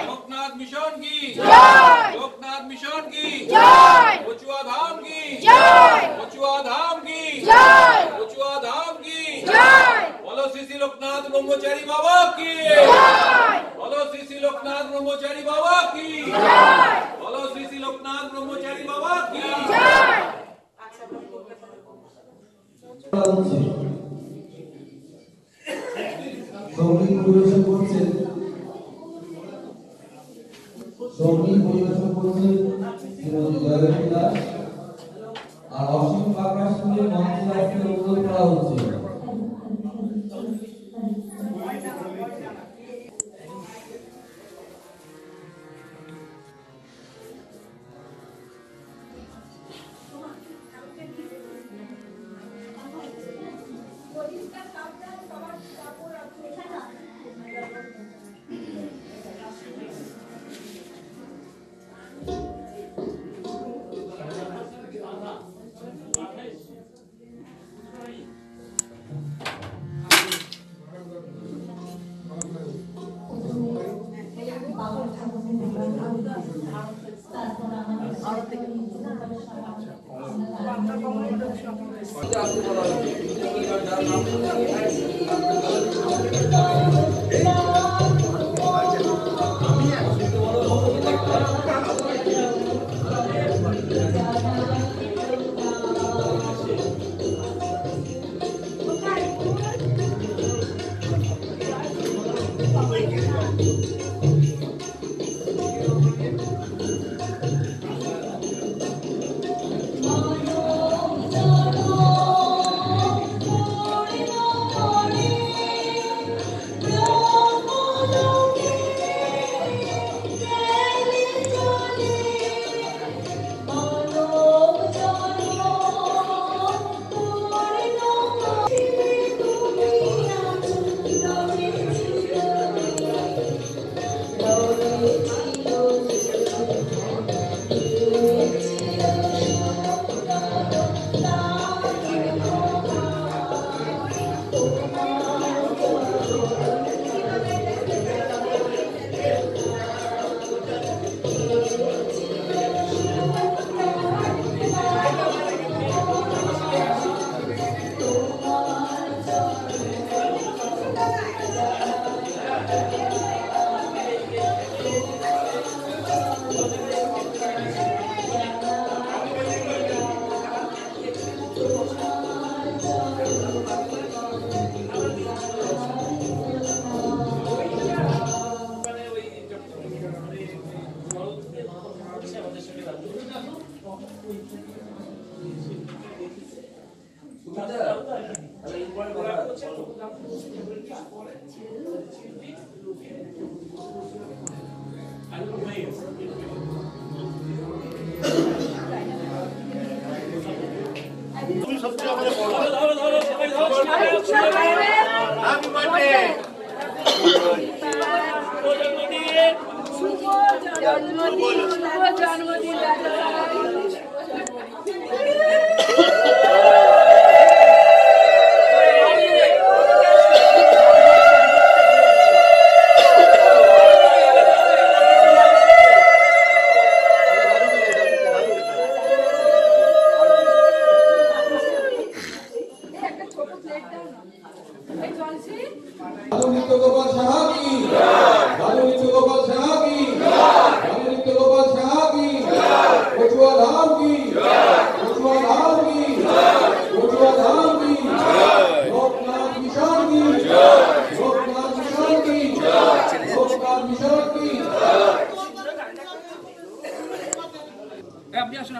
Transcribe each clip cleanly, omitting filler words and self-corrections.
Loknath mission की जय। लोकनाथ ब्रह्मचारी बाबा की बोलो श्री श्री लोकनाथ ब्रह्मचारी बाबा की बोलो श्री श्री लोकनाथ ब्रह्मचारी बाबा की আর অসীম বাংলা শুনে মঞ্চে আসতে অনুরোধ করা হচ্ছে।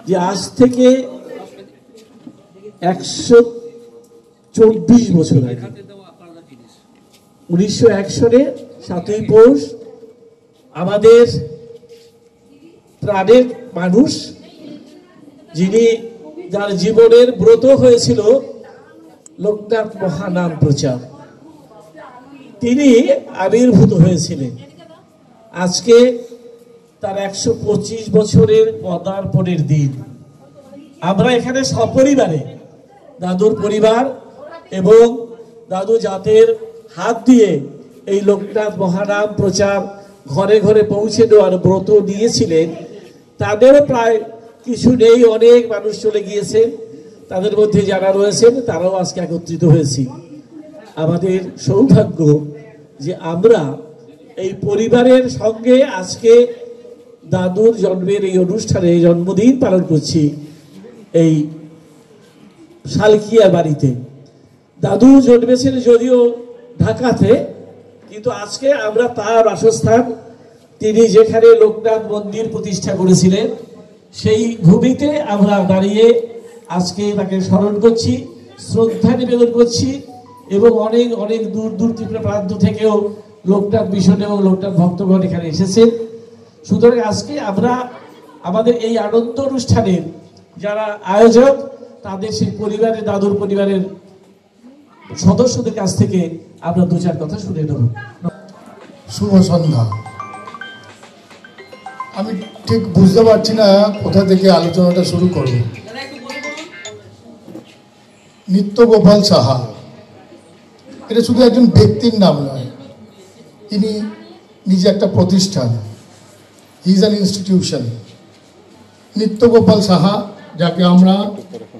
যে আজ থেকে 124 বছর আগে 1901 সালে 7ই পৌষ আমাদের প্রাণের মানুষ যিনি যার জীবনের ব্রত হয়েছিল লোকনাথ মহানাম প্রচার, তিনি আবির্ভূত হয়েছিলেন। আজকে তার 125 বছরের পদার্পণের দিন। আমরা এখানে সপরিবারে দাদুর পরিবার এবং দাদু জাতের হাত দিয়ে এই লোকনাথ মহানাম প্রচার ঘরে ঘরে পৌঁছে দেওয়ার ব্রত নিয়েছিলেন। তাদেরও প্রায় কিছু নেই, অনেক মানুষ চলে গিয়েছেন। তাদের মধ্যে যারা রয়েছেন তারাও আজকে একত্রিত হয়েছি। আমাদের সৌভাগ্য যে আমরা এই পরিবারের সঙ্গে আজকে দাদুর জন্মের এই অনুষ্ঠানে জন্মদিন পালন করছি এই শালকিয়া বাড়িতে। দাদু জন্মেছেন যদিও ঢাকাতে, কিন্তু আজকে আমরা তার বাসস্থান, তিনি যেখানে লোকনাথ মন্দির প্রতিষ্ঠা করেছিলেন সেই ভূমিতে আমরা দাঁড়িয়ে আজকে তাকে স্মরণ করছি, শ্রদ্ধা নিবেদন করছি এবং অনেক অনেক দূর দূর ত্রিপুরা প্রান্ত থেকেও লোকনাথ মিশন এবং লোকনাথ ভক্তগণ এখানে এসেছেন। সুতরাং আজকে আমরা আমাদের এই আনন্দ অনুষ্ঠানের যারা আয়োজক তাদের সেই পরিবারের, দাদুর পরিবারের সদস্যদের কাছ থেকে আমরা দু চার কথা শুনে নেব। শুভ সন্ধ্যা। আমি ঠিক বুঝতে পারছি না কোথা থেকে আলোচনাটা শুরু করব। নিত্যগোপাল সাহা এটা শুধু একজন ব্যক্তির নাম নয়, তিনি নিজে একটা প্রতিষ্ঠান, he is an institution. Nityagopal Saha, যাকে আমরা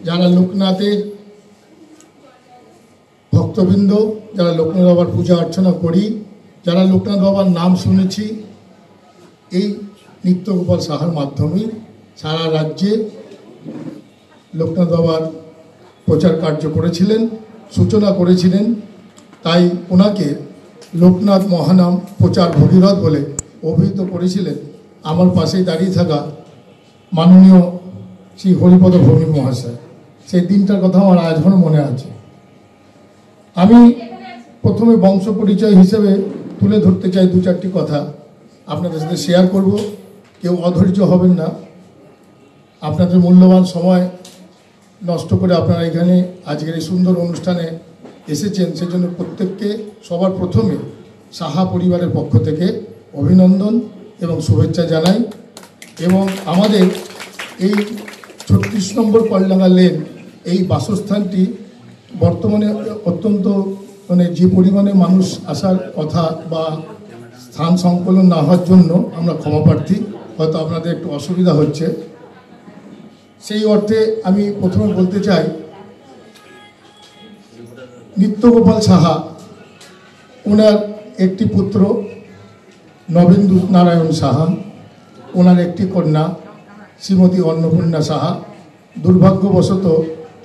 যারা লোকনাথের ভক্তবৃন্দ, যারা লোকনাথ বাবার পূজা অর্চনা করি, যারা লোকনাথ বাবার নাম শুনেছি, এই নিত্যগোপাল সাহার মাধ্যমেই সারা রাজ্যে লোকনাথ বাবার প্রচার কার্য করেছিলেন, সূচনা করেছিলেন। তাই ওনাকে লোকনাথ মহানাম প্রচার ভগীরথ বলে অভিহিত করেছিলেন আমার পাশেই দাঁড়িয়ে থাকা মাননীয় শ্রী হরিপদ ভৌমিক মহাশয়। সেই দিনটার কথা আমার আজও মনে আছে। আমি প্রথমে বংশ পরিচয় হিসেবে তুলে ধরতে চাই দু চারটি কথা, আপনাদের সাথে শেয়ার করব। কেউ অধৈর্য হবেন না, আপনাদের মূল্যবান সময় নষ্ট করে আপনারা এখানে আজকের এই সুন্দর অনুষ্ঠানে এসেছেন, সেজন্য প্রত্যেককে সবার প্রথমে সাহা পরিবারের পক্ষ থেকে অভিনন্দন এবং শুভেচ্ছা জানাই। এবং আমাদের এই 36 নম্বর কলডাঙ্গা লেন, এই বাসস্থানটি বর্তমানে অত্যন্ত যে পরিমাণে মানুষ আসার কথা বা স্থান সংকলন না হওয়ার জন্য আমরা ক্ষমা প্রার্থী, হয়তো আপনাদের একটু অসুবিধা হচ্ছে। সেই অর্থে আমি প্রথমে বলতে চাই, নিত্যগোপাল সাহা, ওনার একটি পুত্র নবেন্দু নারায়ণ সাহা, ওনার একটি কন্যা শ্রীমতী অন্নপূর্ণা সাহা। দুর্ভাগ্যবশত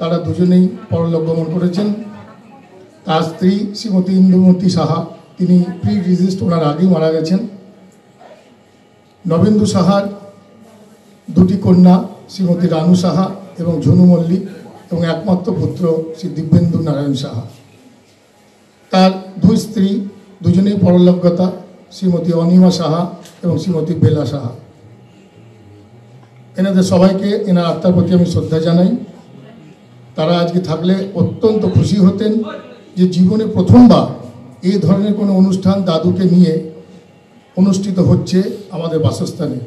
তারা দুজনেই পরলোক গমন করেছেন। তার স্ত্রী শ্রীমতী ইন্দুমতী সাহা, তিনি প্রি ডিজিজড, ওনার আগেই মারা গেছেন। নবেন্দু সাহার দুটি কন্যা শ্রীমতী রানু সাহা এবং ঝুনু মল্লিক, এবং একমাত্র পুত্র শ্রী দিব্যেন্দু নারায়ণ সাহা। তার দুই স্ত্রী দুজনেই পরলোকগতা, শ্রীমতী অনিমা সাহা এবং শ্রীমতী বেলা সাহা। এনাদের সবাইকে, এনার আত্মার প্রতি আমি শ্রদ্ধা জানাই। তারা আজকে থাকলে অত্যন্ত খুশি হতেন যে জীবনে প্রথমবার এই ধরনের কোনো অনুষ্ঠান দাদুকে নিয়ে অনুষ্ঠিত হচ্ছে আমাদের বাসস্থানে।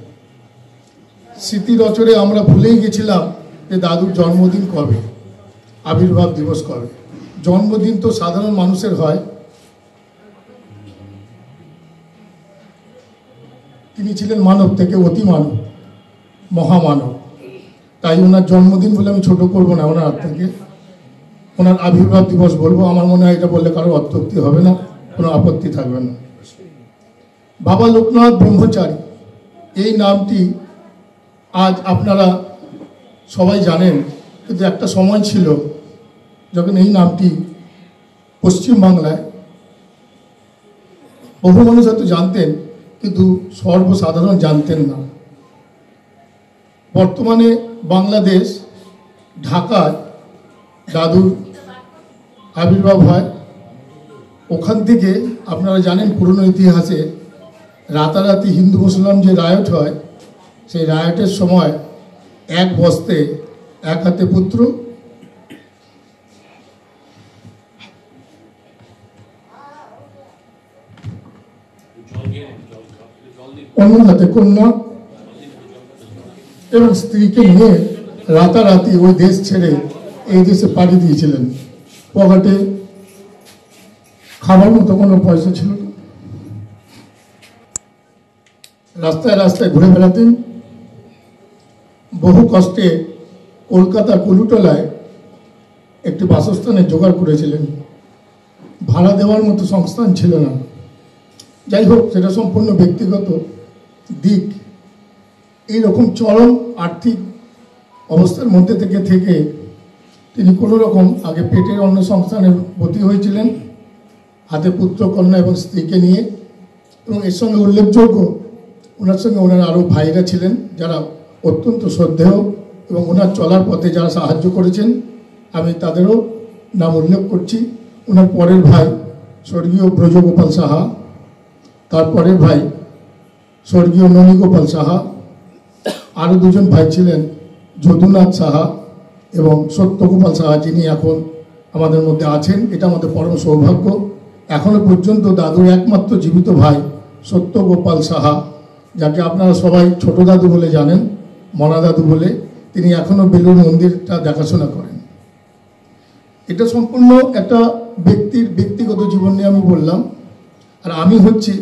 স্মৃতির অচরে আমরা ভুলেই গেছিলাম যে দাদুর জন্মদিন কবে, আবির্ভাব দিবস কবে। জন্মদিন তো সাধারণ মানুষের হয়, তিনি ছিলেন মানব থেকে অতি মানব, মহামানব। তাই ওনার জন্মদিন বলে আমি ছোট করব না, ওনার আত্মাকে ওনার আবির্ভাব দিবস বলবো। আমার মনে হয় এটা বললে কারো অত্যুক্তি হবে না, কোনো আপত্তি থাকবে না। বাবা লোকনাথ ব্রহ্মচারী, এই নামটি আজ আপনারা সবাই জানেন, কিন্তু একটা সময় ছিল যখন এই নামটি পশ্চিমবাংলায় বহু মানুষ হয়তো জানতেন, কিন্তু সর্বসাধারণ জানতেন না। বর্তমানে বাংলাদেশ, ঢাকায় দাদুর আবির্ভাব হয়। ওখান থেকে আপনারা জানেন পুরনো ইতিহাসে রাতারাতি হিন্দু মুসলমান যে রায়ট হয়, সেই রায়টের সময় এক বস্তে এক হাতে পুত্র, অন্য হাতে কন্যা এবং স্ত্রীকে নিয়ে রাতারাতি ওই দেশ ছেড়ে এই দেশে পাড়ি দিয়েছিলেন। পকেটে খাবার মতো কোনো পয়সা ছিল না, রাস্তায় রাস্তায় ঘুরে বেড়াতেন। বহু কষ্টে কলকাতার কুলুটলায় একটি বাসস্থানে জোগাড় করেছিলেন। ভাড়া দেওয়ার মতো সংস্থান ছিল না। যাই হোক, সেটা সম্পূর্ণ ব্যক্তিগত দিক। এইরকম চরম আর্থিক অবস্থার মধ্যে থেকে তিনি কোনো রকম আগে পেটের অন্ন সংস্থানের ব্রতী হয়েছিলেন, হাতে পুত্র কন্যা এবং স্ত্রীকে নিয়ে। এবং এর সঙ্গে উল্লেখযোগ্য, ওনার সঙ্গে ওনার আরও ভাইরা ছিলেন যারা অত্যন্ত শ্রদ্ধেয় এবং ওনার চলার পথে যারা সাহায্য করেছেন, আমি তাদেরও নাম উল্লেখ করছি। ওনার পরের ভাই স্বর্গীয় ব্রজগোপাল সাহা, তারপরের ভাই স্বর্গীয় ননীগোপাল সাহা, আরও দুজন ভাই ছিলেন যদুনাথ সাহা এবং সত্যগোপাল সাহা, যিনি এখন আমাদের মধ্যে আছেন। এটা আমাদের পরম সৌভাগ্য। এখনো পর্যন্ত দাদুর একমাত্র জীবিত ভাই সত্যগোপাল সাহা, যাকে আপনারা সবাই ছোট দাদু বলে জানেন, মনা দাদু বলে, তিনি এখনো বেলুড় মন্দিরটা দেখাশোনা করেন। এটা সম্পূর্ণ একটা ব্যক্তির ব্যক্তিগত জীবন নিয়ে আমি বললাম। আর আমি হচ্ছি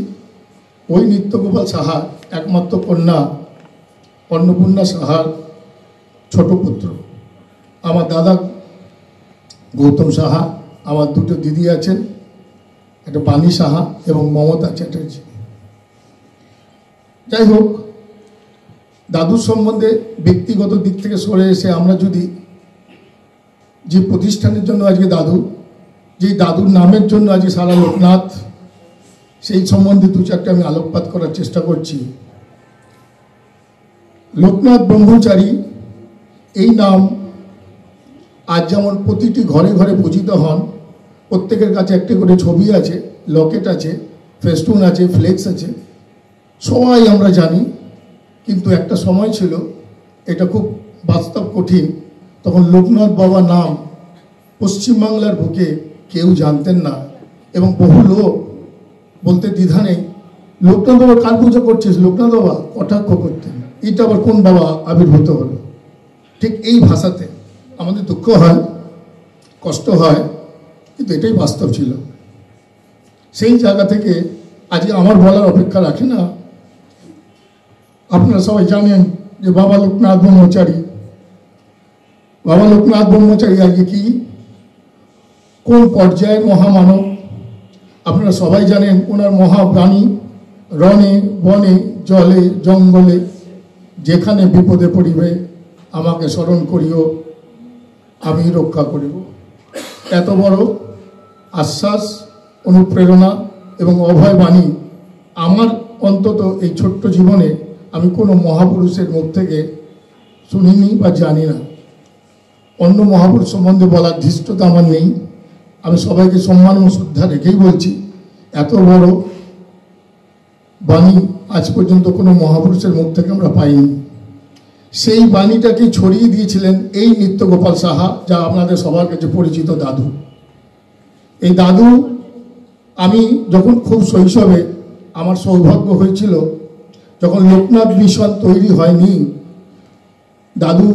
ওই নিত্যগোপাল সাহার একমাত্র কন্যা অন্নপূর্ণা সাহার ছোট পুত্র। আমার দাদা গৌতম সাহা, আমার দুটো দিদি আছেন, একটা বাণী সাহা এবং মমতা চ্যাটার্জি। যাই হোক, দাদুর সম্বন্ধে ব্যক্তিগত দিক থেকে সরে এসে আমরা যদি যে প্রতিষ্ঠানের জন্য আজকে দাদু, যে দাদুর নামের জন্য আজকে সারা লোকনাথ, সেই সম্বন্ধে দু চারটে আমি আলোকপাত করার চেষ্টা করছি। লোকনাথ ব্রহ্মচারী এই নাম আজ যেমন প্রতিটি ঘরে ঘরে পূজিত হন, প্রত্যেকের কাছে একটি করে ছবি আছে, লকেট আছে, ফেস্টুন আছে, ফ্লেক্স আছে, সবাই আমরা জানি। কিন্তু একটা সময় ছিল, এটা খুব বাস্তব কঠিন, তখন লোকনাথ বাবা নাম পশ্চিমবাংলার বুকে কেউ জানতেন না এবং বহু লোক বলতে দ্বিধা নেই, লোকনাথ বাবা কার পুজো করছিস, লোকনাথ বাবা কটাক্ষ করতেন, এটা আবার কোন বাবা আবির্ভূত হলো। ঠিক এই ভাষাতে আমাদের দুঃখ হয়, কষ্ট হয়, কিন্তু এটাই বাস্তব ছিল। সেই জায়গা থেকে আজকে আমার বলার অপেক্ষা রাখে না। আপনারা সবাই জানেন যে বাবা লোকনাথ ব্রহ্মচারী, বাবা লোকনাথ ব্রহ্মচারী আজকে কি কোন পর্যায়ের মহামানব আপনারা সবাই জানেন। ওনার মহাপ্রাণী, রণে বনে জলে জঙ্গলে যেখানে বিপদে পড়িবে আমাকে স্মরণ করিও, আমি রক্ষা করিব। এত বড় আশ্বাস, অনুপ্রেরণা এবং অভয় বাণী আমার অন্তত এই ছোট্ট জীবনে আমি কোনো মহাপুরুষের মুখ থেকে শুনিনি বা জানি না। অন্য মহাপুরুষ সম্বন্ধে বলার ধৃষ্টতা আমার নেই। আমি সবাইকে সম্মান ও শ্রদ্ধা রেখেই বলছি, এত বড় বাণী আজ পর্যন্ত কোনো মহাপুরুষের মুখ থেকে আমরা পাইনি। সেই বাণীটাকে ছড়িয়ে দিয়েছিলেন এই নিত্যগোপাল সাহা, যা আপনাদের সবার কাছে পরিচিত দাদু। এই দাদু, আমি যখন খুব শৈশবে, আমার সৌভাগ্য হয়েছিল যখন লোকনাথ মিশন তৈরি হয়নি, দাদু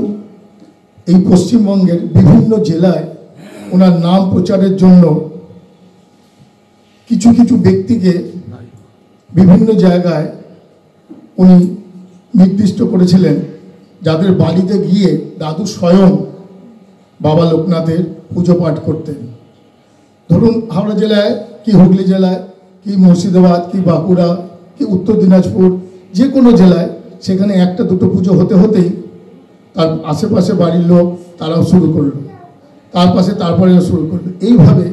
এই পশ্চিমবঙ্গের বিভিন্ন জেলায় ওনার নাম প্রচারের জন্য কিছু কিছু ব্যক্তিকে বিভিন্ন জায়গায় উনি নির্দিষ্ট করেছিলেন, যাদের বাড়িতে গিয়ে দাদু স্বয়ং বাবা লোকনাথের পুজো পাঠ করতেন। ধরুন হাওড়া জেলায় কি হুগলি জেলায় কি মুর্শিদাবাদ কি বাঁকুড়া কি উত্তর দিনাজপুর, যে কোনো জেলায় সেখানে একটা দুটো পুজো হতে হতেই তার আশেপাশে বাড়ির লোক তারাও শুরু করলো, তার পাশে তারপরেও শুরু করলো। এইভাবে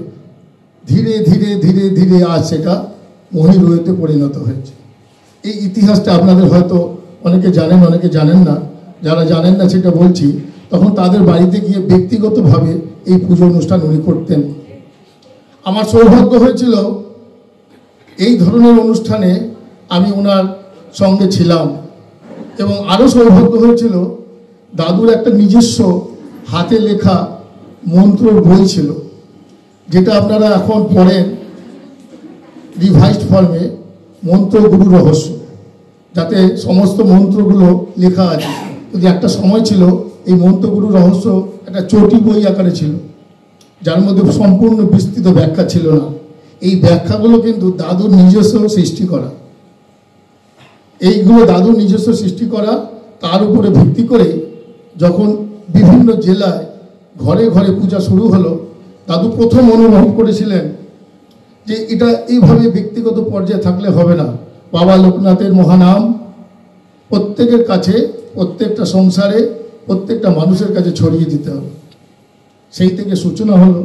ধীরে ধীরে ধীরে ধীরে আজ সেটা মহিরুহেতে পরিণত হয়েছে। এই ইতিহাসটা আপনাদের হয়তো অনেকে জানেন, অনেকে জানেন না। যারা জানেন না সেটা বলছি, তখন তাদের বাড়িতে গিয়ে ব্যক্তিগতভাবে এই পুজো অনুষ্ঠান উনি করতেন। আমার সৌভাগ্য হয়েছিল এই ধরনের অনুষ্ঠানে আমি ওনার সঙ্গে ছিলাম, এবং আরও সৌভাগ্য হয়েছিল দাদুর একটা নিজস্ব হাতে লেখা মন্ত্রর বই ছিল, যেটা আপনারা এখন পড়েন রিভাইজড ফর্মে, মন্ত্র গুরু রহস্য, যাতে সমস্ত মন্ত্রগুলো লেখা আছে। যদি একটা সময় ছিল এই মন্ত্রগুরু রহস্য একটা চটি বই আকারে ছিল, যার মধ্যে সম্পূর্ণ বিস্তৃত ব্যাখ্যা ছিল না। এই ব্যাখ্যাগুলো কিন্তু দাদুর নিজস্ব সৃষ্টি করা, এইগুলো দাদুর নিজস্ব সৃষ্টি করা। তার উপরে ভিত্তি করে যখন বিভিন্ন জেলায় ঘরে ঘরে পূজা শুরু হলো, দাদু প্রথম অনুভব করেছিলেন যে এটা এইভাবে ব্যক্তিগত পর্যায়ে থাকলে হবে না। বাবা লোকনাথের মহানাম প্রত্যেকের কাছে, প্রত্যেকটা সংসারে, প্রত্যেকটা মানুষের কাছে ছড়িয়ে দিতে হবে। সেই থেকে সূচনা হলো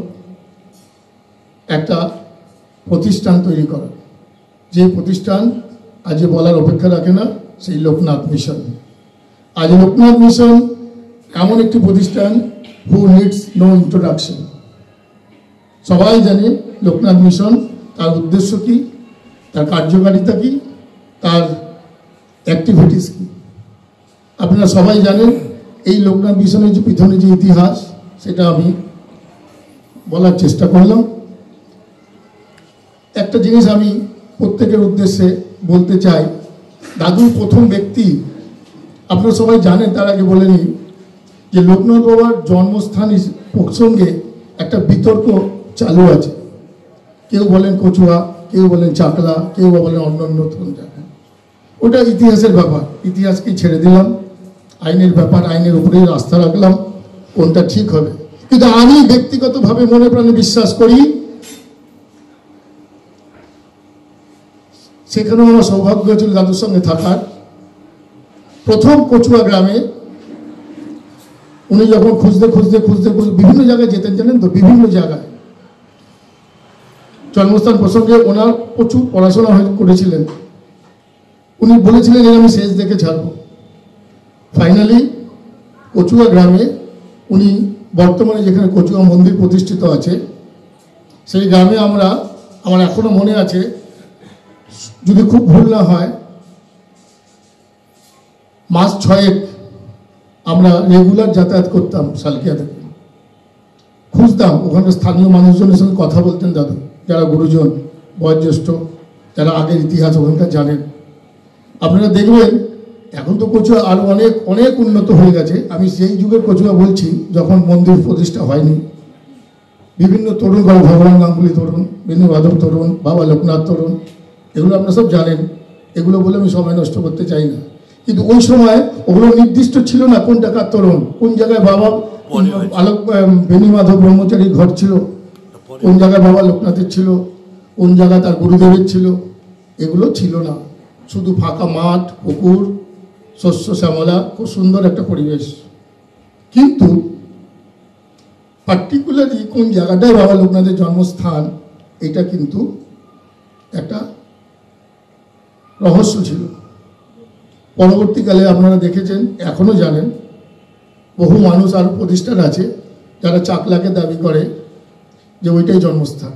একটা প্রতিষ্ঠান তৈরি করা, যে প্রতিষ্ঠান আজ বলার অপেক্ষা রাখে না, সেই লোকনাথ মিশন। আজ লোকনাথ মিশন এমন একটি প্রতিষ্ঠান হু নিডস নো ইন্ট্রোডাকশন। সবাই জানে লোকনাথ মিশন, তার উদ্দেশ্য কি, তার কার্যকারিতা কি, তার অ্যাক্টিভিটিস কি। আপনারা সবাই জানেন এই লোকনাথ মিশনের যে পিছনে যে ইতিহাস, সেটা আমি বলার চেষ্টা করলাম। একটা জিনিস আমি প্রত্যেকের উদ্দেশ্যে বলতে চাই, দাদুর প্রথম ব্যক্তি আপনারা সবাই জানেন, তার আগে বলে নিই যে লোকনাথ বাবার জন্মস্থান প্রসঙ্গে একটা বিতর্ক চালু আছে। কেউ বলেন কচুয়া, কেউ বলেন চাকলা, কেউ বলেন অন্য কোন জায়গায়। ওটা ইতিহাসের ব্যাপার, ইতিহাসকে ছেড়ে দিলাম। আইনের ব্যাপার, আইনের উপরেই আস্থা রাখলাম, কোনটা ঠিক হবে। কিন্তু আমি ব্যক্তিগতভাবে মনে প্রাণে বিশ্বাস করি, সেখানেও আমার সৌভাগ্য হয়েছিল দাদুর সঙ্গে থাকার। প্রথম কচুয়া গ্রামে উনি যখন খুঁজতে বিভিন্ন জায়গায় যেতেন, জানেন তো, বিভিন্ন জায়গায় জন্মস্থান প্রসঙ্গে ওনার প্রচুর পড়াশোনা করেছিলেন। উনি বলেছিলেন যে আমি শেষ দেখে ছাড়বো। ফাইনালি কচুয়া গ্রামে উনি বর্তমানে যেখানে কচুয়া মন্দির প্রতিষ্ঠিত আছে, সেই গ্রামে আমার এখনো মনে আছে, যদি খুব ভুল না হয়, মাস 6 আমরা রেগুলার যাতায়াত করতাম সালকিয়া থেকে। খুঁজতাম, ওখানে স্থানীয় মানুষজনের সঙ্গে কথা বলতেন দাদু, যারা গুরুজন, বয়োজ্যেষ্ঠ, যারা আগের ইতিহাস ওখানকার জানেন। আপনারা দেখবেন এখন তো কচুয়া আরো অনেক অনেক উন্নত হয়ে গেছে। আমি সেই যুগের কচুয়া বলছি, যখন মন্দির প্রতিষ্ঠা হয়নি। বিভিন্ন তরুণ, বাবা ভগবান গাঙ্গুলি তরুণ, বিনু মাধব তরুণ, বাবা লোকনাথ তরুণ, এগুলো আপনারা সব জানেন। এগুলো বলে আমি সময় নষ্ট করতে চাই না, কিন্তু ওই সময় ওগুলো নির্দিষ্ট ছিল না কোন টাকার তরুণ, কোন জায়গায় বাবা বেনু মাধব ব্রহ্মচারীর ঘর ছিল, কোন জায়গায় বাবা লোকনাথের ছিল, কোন জায়গায় তার গুরুদেবের ছিল, এগুলো ছিল না। শুধু ফাঁকা মাঠ, পুকুর, শস্য শ্যামলা, খুব সুন্দর একটা পরিবেশ। কিন্তু পার্টিকুলারলি কোন জায়গাটায় বাবা লোকনাথের জন্মস্থান, এটা কিন্তু একটা রহস্য ছিল। পরবর্তীকালে আপনারা দেখেছেন, এখনো জানেন, বহু মানুষ আর প্রতিষ্ঠান আছে যারা চাকলাকে দাবি করে যে ওইটাই জন্মস্থান।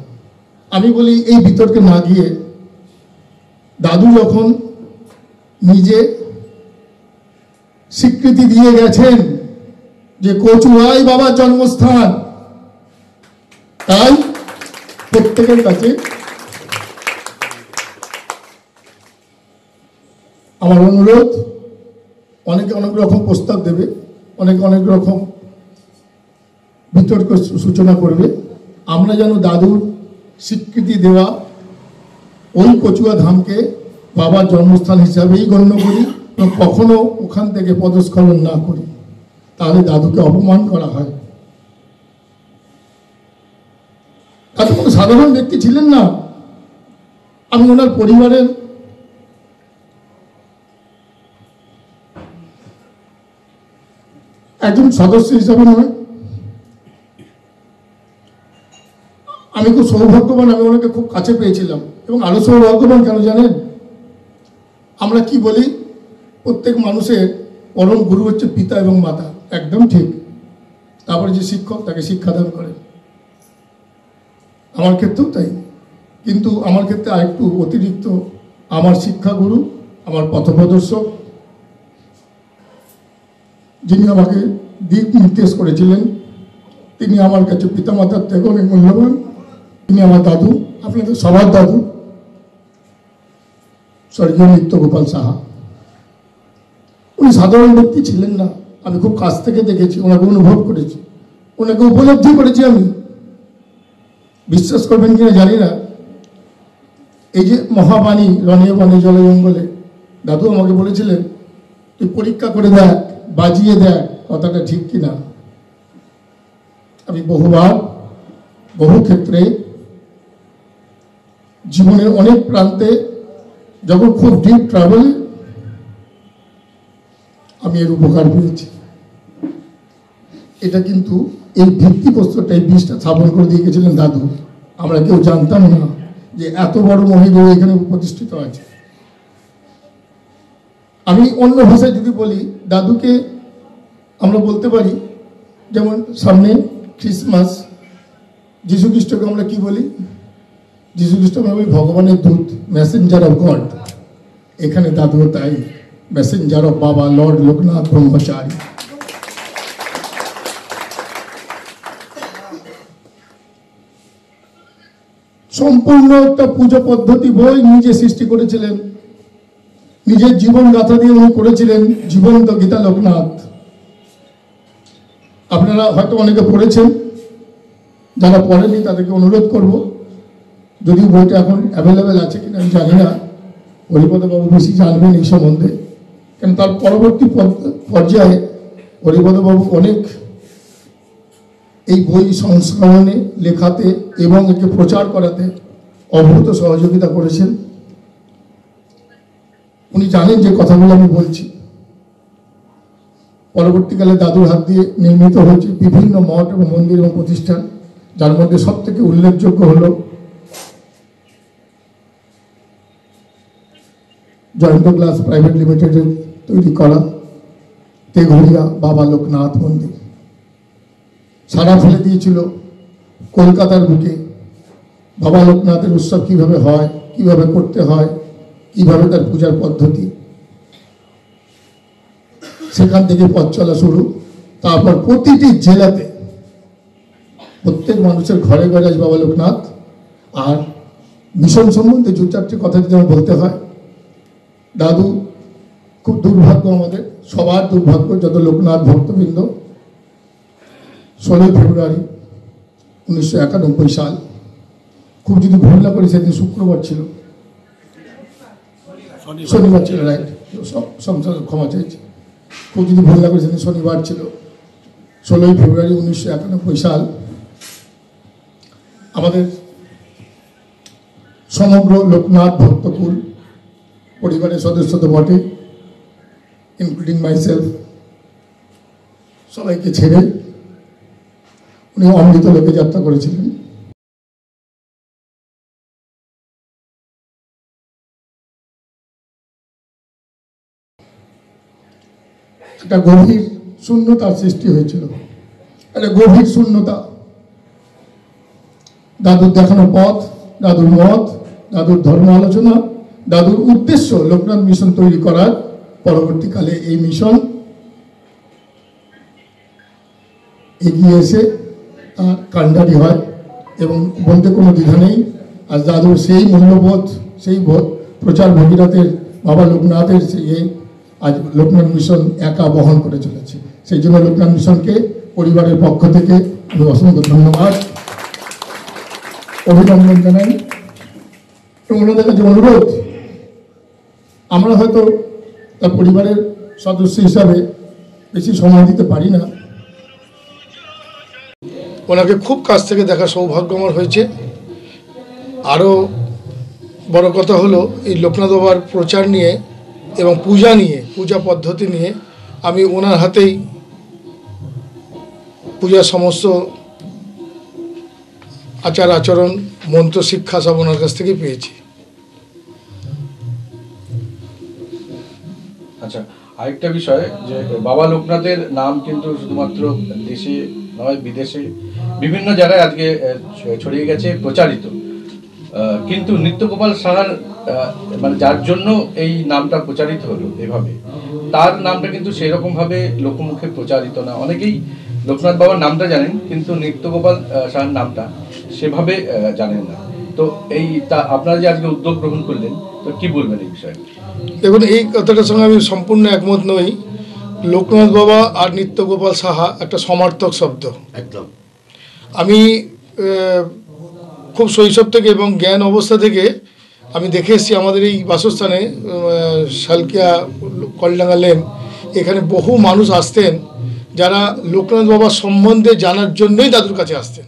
আমি বলি এই বিতর্কে না গিয়ে, দাদু যখন নিজে স্বীকৃতি দিয়ে গেছেন যে কচুয়াই বাবার জন্মস্থান, তাই প্রত্যেকের কাছে আমার অনুরোধ, অনেকে অনেক রকম প্রস্তাব দেবে, অনেকে অনেক রকম বিতর্ক সূচনা করবে। আমরা যেন দাদুর স্বীকৃতি দেওয়া ওই কচুয়া ধামকে বাবার জন্মস্থান হিসাবেই গণ্য করি এবং কখনো ওখান থেকে পদস্খলন না করি, তাহলে দাদুকে অপমান করা হয়। দাদু কোনো সাধারণ ব্যক্তি ছিলেন না। আমি ওনার পরিবারের একজন সদস্য হিসাবে নয়, আমি খুব সৌভাগ্যবান, আমি ওনাকে খুব কাছে পেয়েছিলাম। এবং আরো সৌভাগ্যবান কেন জানেন, আমরা কি বলি, প্রত্যেক মানুষের পরম গুরু হচ্ছে পিতা এবং মাতা, একদম ঠিক। তারপরে যে শিক্ষক, তাকে শিক্ষাদান করে। আমার ক্ষেত্রেও তাই, কিন্তু আমার ক্ষেত্রে আরেকটু অতিরিক্ত, আমার শিক্ষাগুরু, আমার পথপ্রদর্শক, যিনি আমাকে দিক নির্দেশ করেছিলেন, তিনি আমার কাছে পিতামাতার থেকে অনেক মূল্যবান। তিনি আমার দাদু, আপনাদের সবার দাদু, স্বর্গীয় নিত্যগোপাল সাহা। উনি সাধারণ ব্যক্তি ছিলেন না, আমি খুব কাছ থেকে দেখেছি, ওনাকে অনুভব করেছি, ওনাকে উপলব্ধি করেছি। আমি বিশ্বাস করবেন কিনা জানি না, এই যে মহাবাণী রণে বনে জলে জঙ্গলে, দাদু আমাকে বলেছিলেন তুই পরীক্ষা করে দেখ, বাজিয়ে দেখ কথাটা ঠিক কিনা। আমি বহুবার বহু ক্ষেত্রে জীবনের অনেক প্রান্তে যখন খুব ডিপ ট্রাভেল আমি এর উপকার পেয়েছি। এটা কিন্তু এই ভিত্তিপ্রস্তরটা, এই বীজটা স্থাপন করে দিয়ে গেছিলেন দাদু। আমরা কেউ জানতাম না যে এত বড় মহিলা এখানে প্রতিষ্ঠিত আছে। আমি অন্য ভাষায় যদি বলি, দাদুকে আমরা বলতে পারি, যেমন সামনে ক্রিসমাস, যীশু খ্রিস্টকে আমরা কি বলি? যীশু খ্রিস্টকে আমরা বলি ভগবানের দূত, মেসেঞ্জার অফ গড। এখানে দাদুও তাই, মেসেঞ্জার অফ বাবা লর্ড লোকনাথ ব্রহ্মচারী। সম্পূর্ণ একটা পুজো পদ্ধতি বই নিজে সৃষ্টি করেছিলেন, নিজের জীবন গাথা দিয়ে উনি করেছিলেন জীবন্ত গীতা লোকনাথ। আপনারা হয়তো অনেকে পড়েছেন, যারা পড়েনি তাদেরকে অনুরোধ করব, যদি বইটা এখন অ্যাভেলেবেল আছে কিনা আমি জানি না, হরিপদবাবু বেশি জানবেন এই সম্বন্ধে, কারণ তার পরবর্তী পর্যায়ে হরিপদবাবু অনেক এই বই সংস্করণে, লেখাতে এবং একে প্রচার করাতে অভূত সহযোগিতা করেছেন। উনি জানেন যে কথাগুলো আমি বলছি। পরবর্তীকালে দাদুর হাত দিয়ে নির্মিত হয়েছে বিভিন্ন মঠ এবং মন্দির এবং প্রতিষ্ঠান, যার মধ্যে সব থেকে উল্লেখযোগ্য হল জয়ন্ত গ্লাস প্রাইভেট লিমিটেডের তৈরি করা তেঘরিয়া বাবা লোকনাথ মন্দির। সারা ফেলে দিয়েছিল কলকাতার বুকে বাবা লোকনাথের উৎসব কিভাবে হয়, কিভাবে করতে হয়, কিভাবে তার পূজার পদ্ধতি। সেখান থেকে পথ চলা শুরু। তারপর প্রতিটি জেলাতে প্রত্যেক মানুষের ঘরে ঘরে আজ বাবা লোকনাথ। আর মিশন সম্বন্ধে দু চারটি কথা যদি আমার বলতে হয়, দাদু খুব দুর্ভাগ্য, আমাদের সবার দুর্ভাগ্য, যত লোকনাথ ভক্তবৃন্দ, 16 ফেব্রুয়ারি 1991 সাল, খুব যদি ভুল না করি সেদিন শুক্রবার ছিল, শনিবার ছিল, রাইট, সংসার ক্ষমা চাইছি, খুব যদি ভুল না করি সেদিন শনিবার ছিল, 16 ফেব্রুয়ারি 1991 সাল। আমাদের সমগ্র লোকনাথ ভক্তকুল পরিবারের সদস্য তো বটে, ইনক্লুডিং মাইসেলফ, সবাইকে ছেড়ে উনি অমৃত লোকে যাত্রা করেছিলেন। একটা গভীর শূন্যতার সৃষ্টি হয়েছিল, একটা গভীর শূন্যতা। দাদুর দেখানো পথ, দাদুর মত, দাদুর ধর্ম আলোচনা, দাদুর উদ্দেশ্য লোকনাথ মিশন তৈরি করার। পরবর্তীকালে এই মিশন এগিয়ে এসে তার কাণ্ডারি হয় এবং বলতে কোনো দ্বিধা নেই। আর দাদুর সেই মূল্যবোধ, সেই প্রচার ভগীরথের বাবা লোকনাথের সেই আজ লোকনাথ মিশন একা বহন করে চলেছে। সেই জন্য লোকনাথ মিশনকে পরিবারের পক্ষ থেকে আমি অসংখ্য ধন্যবাদ, অভিনন্দন জানাই এবং ওনাদের কাছে অনুরোধ, আমরা হয়তো তার পরিবারের সদস্য হিসাবে বেশি সময় দিতে পারি না, ওনাকে খুব কাছ থেকে দেখার সৌভাগ্য আমার হয়েছে। আরও বড় কথা হলো এই লোকনাথ বাবার প্রচার নিয়ে এবং পূজা নিয়ে, পূজা পদ্ধতি নিয়ে আমি ওনার হাতেই পূজার সমস্ত আচার আচরণ, মন্ত্র শিক্ষা সব ওনার কাছ থেকেই পেয়েছি। আচ্ছা, আরেকটা বিষয় যে বাবা লোকনাথের নাম কিন্তু শুধুমাত্র দেশে নয়, বিদেশে বিভিন্ন জায়গায় আজকে ছড়িয়ে গেছে, প্রচারিত। কিন্তু নিত্যগোপাল সাহার মানে যার জন্য এই নামটা প্রচারিত হলো এভাবে, তার নামটা কিন্তু সেরকম ভাবে লোকমুখে প্রচারিত না। অনেকেই লোকনাথ বাবার নামটা জানেন কিন্তু নিত্যগোপাল সাহার নামটা সেভাবে জানেন না। তো এই আপনারা যে আজকে উদ্যোগ গ্রহণ করলেন, তো কি বলবেন এই বিষয়ে? দেখুন, এই কথাটার সঙ্গে আমি সম্পূর্ণ একমত নই। লোকনাথ বাবা আর নিত্যগোপাল সাহা একটা সমার্থক শব্দ। একদম। আমি খুব শৈশব থেকে এবং জ্ঞান অবস্থা থেকে আমি দেখে এসেছি আমাদের এই বাসস্থানে শালকিয়া কলডাঙ্গা লেন, এখানে বহু মানুষ আসতেন যারা লোকনাথ বাবার সম্বন্ধে জানার জন্যই দাদুর কাছে আসতেন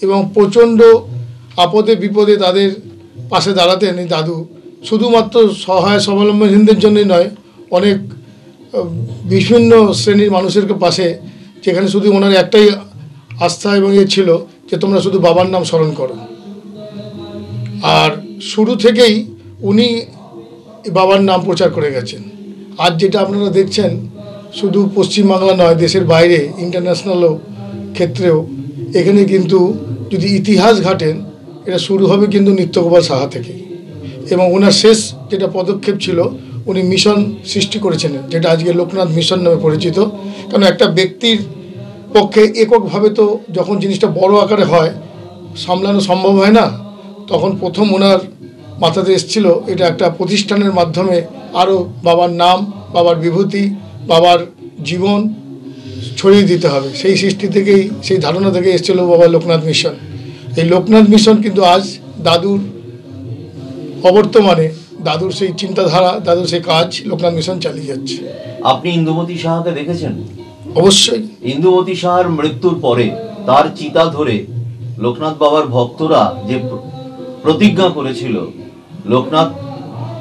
এবং প্রচণ্ড আপদে বিপদে তাদের পাশে দাঁড়াতেন এই দাদু, শুধুমাত্র সহায় স্বাবলম্বীদের জন্যই নয়, অনেক বিভিন্ন শ্রেণীর মানুষের পাশে, যেখানে শুধু ওনার একটাই আস্থা এবং ইয়ে ছিল যে তোমরা শুধু বাবার নাম স্মরণ করো। আর শুরু থেকেই উনি বাবার নাম প্রচার করে গেছেন। আজ যেটা আপনারা দেখছেন, শুধু পশ্চিমবাংলা নয়, দেশের বাইরে ইন্টারন্যাশনালও ক্ষেত্রেও এখানে কিন্তু যদি ইতিহাস ঘাটেন, এটা শুরু হবে কিন্তু নিত্যগোপাল সাহা থেকে। এবং ওনার শেষ যেটা পদক্ষেপ ছিল, উনি মিশন সৃষ্টি করেছিলেন, যেটা আজকে লোকনাথ মিশন নামে পরিচিত। কারণ একটা ব্যক্তির পক্ষে এককভাবে তো যখন জিনিসটা বড় আকারে হয়, সামলানো সম্ভব হয় না। তখন প্রথম ওনার মাথাতে এসেছিল এটা একটা প্রতিষ্ঠানের মাধ্যমে আরও বাবার নাম, বাবার বিভূতি, বাবার জীবন ছড়িয়ে দিতে হবে। সেই সৃষ্টি থেকেই, সেই ধারণা থেকে এসেছিল বাবা লোকনাথ মিশন। এই লোকনাথ মিশন কিন্তু আজ দাদুর অবর্তমানে, দাদুর সেই চিন্তাধারা, দাদুর সেই কাজ লোকনাথ মিশন চালিয়ে যাচ্ছে। আপনি ইন্দুমতি সাহাকে দেখেছেন? অবশ্যই। ইন্দুমতি সাহার মৃত্যুর পরে তার চিতা ধরে লোকনাথ বাবার ভক্তরা যে প্রতিজ্ঞা করেছিল লোকনাথ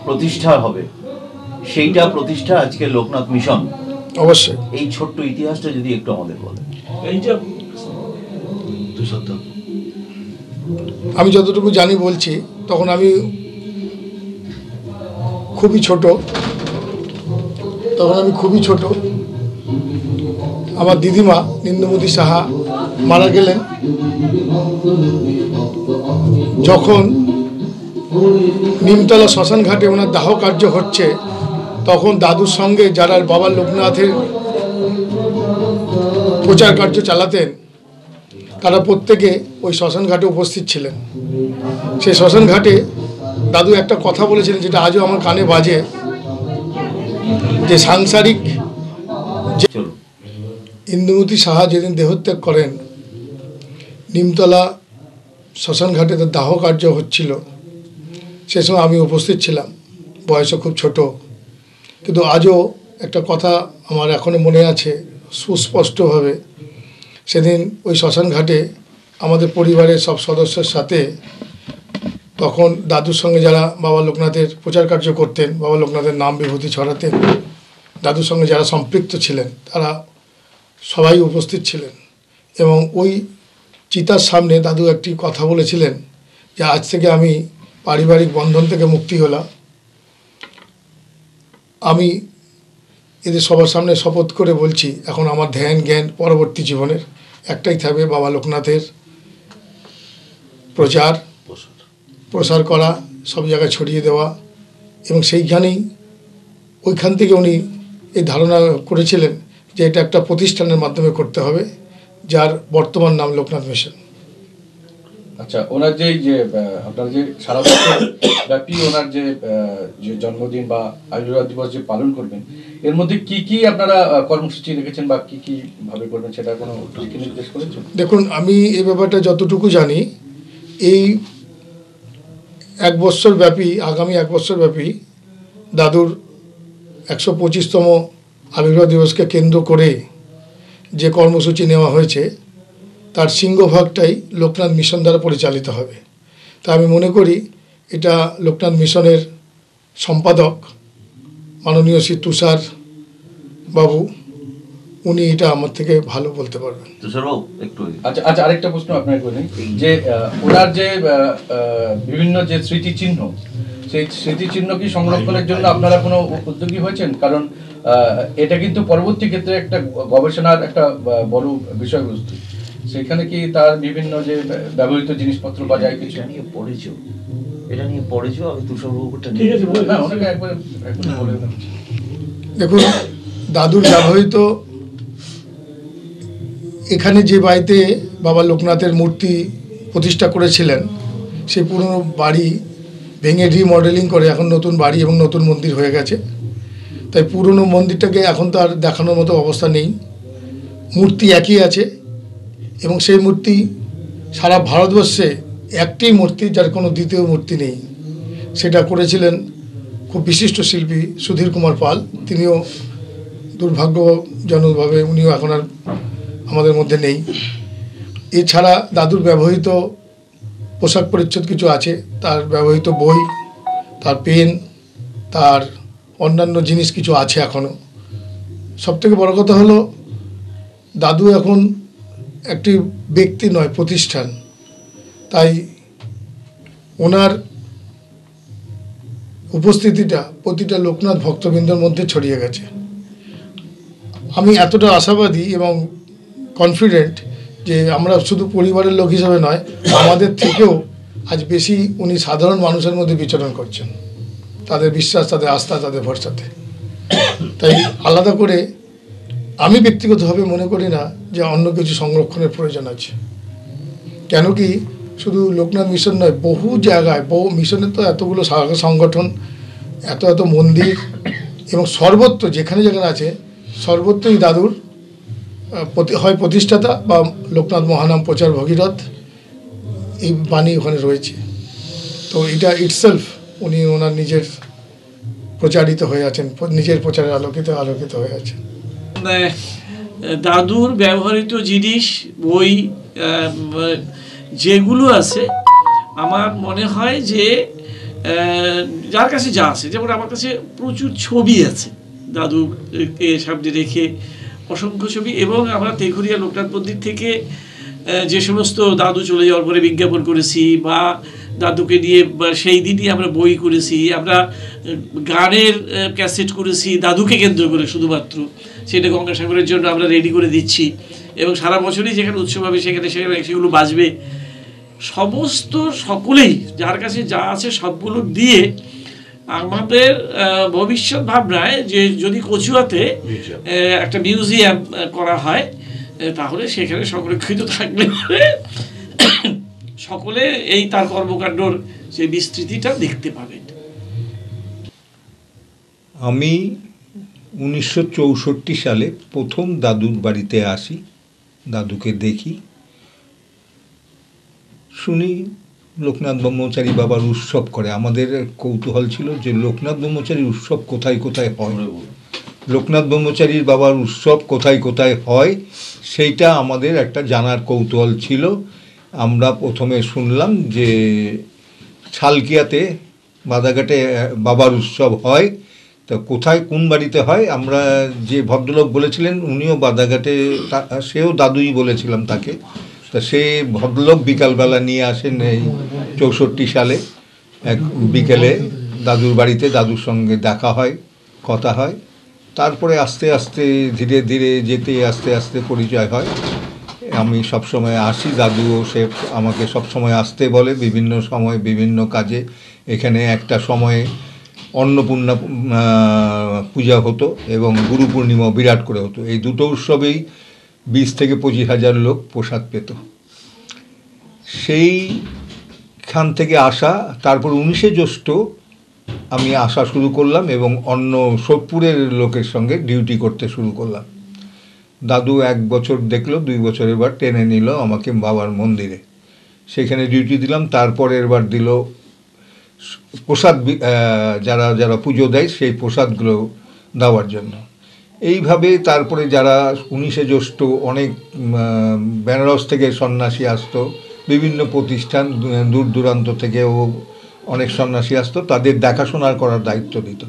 প্রতিষ্ঠা হবে, সেইটা প্রতিষ্ঠা আজকে লোকনাথ মিশন। অবশ্যই। এই ছোট্ট ইতিহাসটা যদি একটু আমাদের বলেন। আমি যতটুকু জানি বলছি, তখন আমি খুবই ছোট, আমার দিদিমা ইন্দুমতি সাহা মারা গেলেন যখন নিমতলা শ্মশান ঘাটে ওনার দাহ কার্য হচ্ছে। তখন দাদুর সঙ্গে যারা বাবা লোকনাথের প্রচার কার্য চালাতেন, তারা প্রত্যেকে ওই শ্মশান ঘাটে উপস্থিত ছিলেন। সেই শ্মশান ঘাটে দাদু একটা কথা বলেছিলেন, যেটা আজও আমার কানে বাজে, যে সাংসারিক ইন্দুমতি সাহা যেদিন দেহত্যাগ করেন, নিমতলা শ্মশান ঘাটে তার দাহ কার্য হচ্ছিল। সে সময় আমি উপস্থিত ছিলাম, বয়সও খুব ছোট, কিন্তু আজও একটা কথা আমার এখনও মনে আছে সুস্পষ্টভাবে। সেদিন ওই শ্মশান ঘাটে আমাদের পরিবারের সব সদস্যের সাথে, তখন দাদুর সঙ্গে যারা বাবা লোকনাথের প্রচার কার্য করতেন, বাবা লোকনাথের নাম বিভূতি ছড়াতেন, দাদুর সঙ্গে যারা সম্পৃক্ত ছিলেন, তারা সবাই উপস্থিত ছিলেন। এবং ওই চিতার সামনে দাদু একটি কথা বলেছিলেন যে আজ থেকে আমি পারিবারিক বন্ধন থেকে মুক্তি হলাম। আমি এদের সবার সামনে শপথ করে বলছি, এখন আমার ধ্যান জ্ঞান পরবর্তী জীবনের একটাই থাকবে, বাবা লোকনাথের প্রসার করা, সব জায়গায় ছড়িয়ে দেওয়া। এবং সেইখানেই, ওইখান থেকে উনি এই ধারণা করেছিলেন যে এটা একটা প্রতিষ্ঠানের মাধ্যমে করতে হবে, যার বর্তমান নাম লোকনাথ মিশন। আচ্ছা, ওনার যে আপনার যে সারা বছর ব্যাপী ওনার যে জন্মদিন বা আবির্ভাব দিবস যে পালন করবেন, এর মধ্যে কি কি আপনারা কর্মসূচি রেখেছেন বা কি কি ভাবে করবেন, সেটা কোনো নির্দেশ করেছেন? দেখুন, আমি এই ব্যাপারটা যতটুকু জানি, এই আগামী এক বছর ব্যাপী দাদুর 125তম আবির্ভাব দিবসকে কেন্দ্র করে যে কর্মসূচি নেওয়া হয়েছে, তার সিংহভাগটাই লোকনাথ মিশন দ্বারা পরিচালিত হবে। তা আমি মনে করি এটা লোকনাথ মিশনের সম্পাদক মাননীয় শ্রী তুষার বাবু, উনি এটা আমার থেকে ভালো বলতে পারবেন। আচ্ছা, আরেকটা প্রশ্ন আপনাকে করি, যে ওনার যে বিভিন্ন যে স্মৃতিচিহ্ন, সেই স্মৃতিচিহ্ন কি সংরক্ষণের জন্য আপনারা কোনো উদ্যোগী হয়েছেন? কারণ এটা কিন্তু পরবর্তী ক্ষেত্রে একটা গবেষণার একটা বড় বিষয়বস্তু। সেখানে কি তার বিভিন্ন যে ব্যবহৃত জিনিসপত্র বা যাই কিছু নিয়ে পড়েছো আমি তুষারবাবুটা দেখুন, দাদুর ব্যবহৃত, এখানে যে বাড়িতে বাবা লোকনাথের মূর্তি প্রতিষ্ঠা করেছিলেন, সেই পুরনো বাড়ি ভেঙে রিমডেলিং করে এখন নতুন বাড়ি এবং নতুন মন্দির হয়ে গেছে। তাই পুরনো মন্দিরটাকে এখন তো আর দেখানোর মতো অবস্থা নেই। মূর্তি একই আছে, এবং সেই মূর্তি সারা ভারতবর্ষে একটি মূর্তি, যার কোনো দ্বিতীয় মূর্তি নেই। সেটা করেছিলেন খুব বিশিষ্ট শিল্পী সুধীর কুমার পাল। তিনিও দুর্ভাগ্যজনকভাবে উনিও এখন আর আমাদের মধ্যে নেই। এছাড়া দাদুর ব্যবহৃত পোশাক পরিচ্ছদ কিছু আছে, তার ব্যবহৃত বই, তার পেন, তার অন্যান্য জিনিস কিছু আছে এখনও। সবথেকে বড় কথা হলো দাদু এখন একটি ব্যক্তি নয়, প্রতিষ্ঠান। তাই ওনার উপস্থিতিটা প্রতিটা লোকনাথ ভক্তবৃন্দের মধ্যে ছড়িয়ে গেছে। আমি এতটা আশাবাদী এবং কনফিডেন্ট যে আমরা শুধু পরিবারের লোক হিসাবে নয়, আমাদের থেকেও আজ বেশি উনি সাধারণ মানুষের মধ্যে বিচরণ করছেন, তাদের বিশ্বাস, তাদের আস্থা, তাদের ভরসাতে। তাই আলাদা করে আমি ব্যক্তিগতভাবে মনে করি না যে অন্য কিছু সংরক্ষণের প্রয়োজন আছে। কেন কি শুধু লোকনাথ মিশন নয়, বহু জায়গায়, বহু মিশনের তো এতগুলো সংগঠন, এত মন্দির, এবং সর্বত্র যেখানে যেখানে আছে সর্বত্রই দাদুর হয় প্রতিষ্ঠাতা বা লোকনাথ মহানাম প্রচার ভগীরথ এই বাণী ওখানে রয়েছে। তো এটা ইটসেলফ উনি ওনার নিজের প্রচারিত হয়ে আছেন, নিজের প্রচারে আলোকিত হয়ে আছেন। দাদুর ব্যবহৃত জিনিস, বই যেগুলো আছে, আমার মনে হয় যে যার কাছে যা আছে, যেমন আমার কাছে প্রচুর ছবি আছে দাদুকে সামনে রেখে, অসংখ্য ছবি। এবং আমরা তেঘরিয়া লোকনাথ মন্দির থেকে যে সমস্ত দাদু চলে যাওয়ার পরে বিজ্ঞাপন করেছি, বা দাদুকে নিয়ে সেই দিনই আমরা বই করেছি, আমরা গানের ক্যাসেট করেছি দাদুকে কেন্দ্র করে শুধুমাত্র, সেটা গঙ্গাসাগরের জন্য আমরা রেডি করে দিচ্ছি। এবং সারা বছরই যেখানে উৎসব হবে সেখানে সেগুলো বাজবে। সমস্ত সকলেই যার কাছে যা আছে সবগুলো দিয়ে আমাদের ভবিষ্যৎ ভাবনায় যে যদি কচুয়াতে একটা মিউজিয়াম করা হয়, তাহলে সেখানে সংরক্ষিত থাকলে সকলে এই তার কর্মকাণ্ডর যে বিস্তৃতিটা দেখতে পাবেন। আমি 1964 সালে প্রথম দাদুর বাড়িতে আসি, দাদুকে দেখি, শুনি লোকনাথ ব্রহ্মচারী বাবার উৎসব করে। আমাদের কৌতূহল ছিল যে লোকনাথ ব্রহ্মচারীর উৎসব কোথায় কোথায় হয়, লোকনাথ ব্রহ্মচারীর বাবার উৎসব কোথায় কোথায় হয় সেইটা আমাদের একটা জানার কৌতূহল ছিল। আমরা প্রথমে শুনলাম যে ছালকিয়াতে বাদাঘাটে বাবার উৎসব হয়, তা কোথায় কোন বাড়িতে হয়, আমরা যে ভদ্রলোক বলেছিলেন উনিও বাদাঘাটে, সেও দাদুই বলেছিলাম তাকে। তা সে ভদ্রলোক বিকালবেলা নিয়ে আসেন এই 64 সালে এক বিকেলে দাদুর বাড়িতে, দাদুর সঙ্গে দেখা হয়, কথা হয়। তারপরে আস্তে আস্তে ধীরে ধীরে যেতে আস্তে আস্তে পরিচয় হয়। আমি সবসময় আসি, দাদুও সে আমাকে সবসময় আসতে বলে বিভিন্ন সময় বিভিন্ন কাজে। এখানে একটা সময়ে অন্নপূর্ণা পূজা হতো এবং গুরু পূর্ণিমাও বিরাট করে হতো। এই দুটো উৎসবেই 20 থেকে 25 হাজার লোক প্রসাদ পেত। সেইখান থেকে আসা, তারপর 19শে জ্যৈষ্ঠ আমি আসা শুরু করলাম এবং অন্য সোদপুরের লোকের সঙ্গে ডিউটি করতে শুরু করলাম। দাদু 1 বছর দেখলো, 2 বছরের বার টেনে নিল আমাকে বাবার মন্দিরে, সেখানে ডিউটি দিলাম। তারপরের বার দিল প্রসাদ, যারা যারা পুজো দেয় সেই প্রসাদগুলো দেওয়ার জন্য। এইভাবে তারপরে যারা 19শে জ্যৈষ্ঠ অনেক বেনারস থেকে সন্ন্যাসী আসতো, বিভিন্ন প্রতিষ্ঠান দূর দূরান্ত থেকেও অনেক সন্ন্যাসী আসতো, তাদের দেখাশোনার করার দায়িত্ব দিত।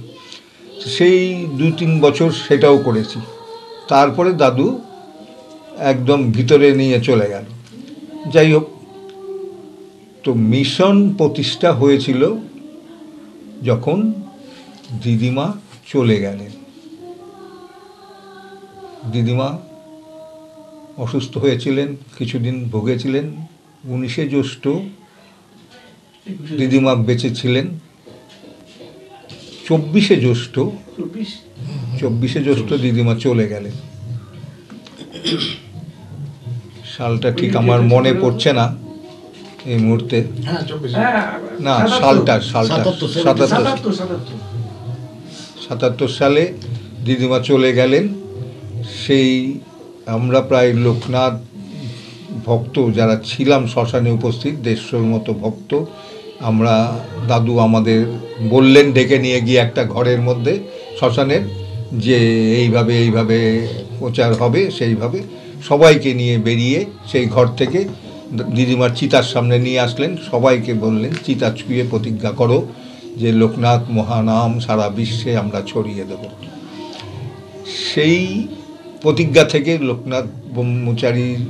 সেই 2-3 বছর সেটাও করেছি। তারপরে দাদু একদম ভিতরে নিয়ে চলে গেল। যাই হোক, তো মিশন প্রতিষ্ঠা হয়েছিল যখন দিদিমা চলে গেলেন। দিদিমা অসুস্থ হয়েছিলেন, কিছুদিন ভুগেছিলেন। 19শে জ্যৈষ্ঠ দিদিমা বেঁচে ছিলেন। 24শে জ্যৈষ্ঠ দিদিমা চলে গেলেন। সালটা ঠিক আমার মনে পড়ছে না এই মুহূর্তে, না সালটা 77 সালে দিদিমা চলে গেলেন। সেই আমরা প্রায় লোকনাথ ভক্ত যারা ছিলাম শ্মশানে উপস্থিত, 150 মতো ভক্ত, আমরা দাদু আমাদের বললেন ডেকে নিয়ে গিয়ে একটা ঘরের মধ্যে শ্মশানের, যে এইভাবে এইভাবে প্রচার হবে। সেইভাবে সবাইকে নিয়ে বেরিয়ে সেই ঘর থেকে দিদিমার চিতার সামনে নিয়ে আসলেন, সবাইকে বললেন চিতা ছুঁয়ে প্রতিজ্ঞা করো যে লোকনাথ মহানাম সারা বিশ্বে আমরা ছড়িয়ে দেব। সেই প্রতিজ্ঞা থেকে লোকনাথ ব্রহ্মচারীর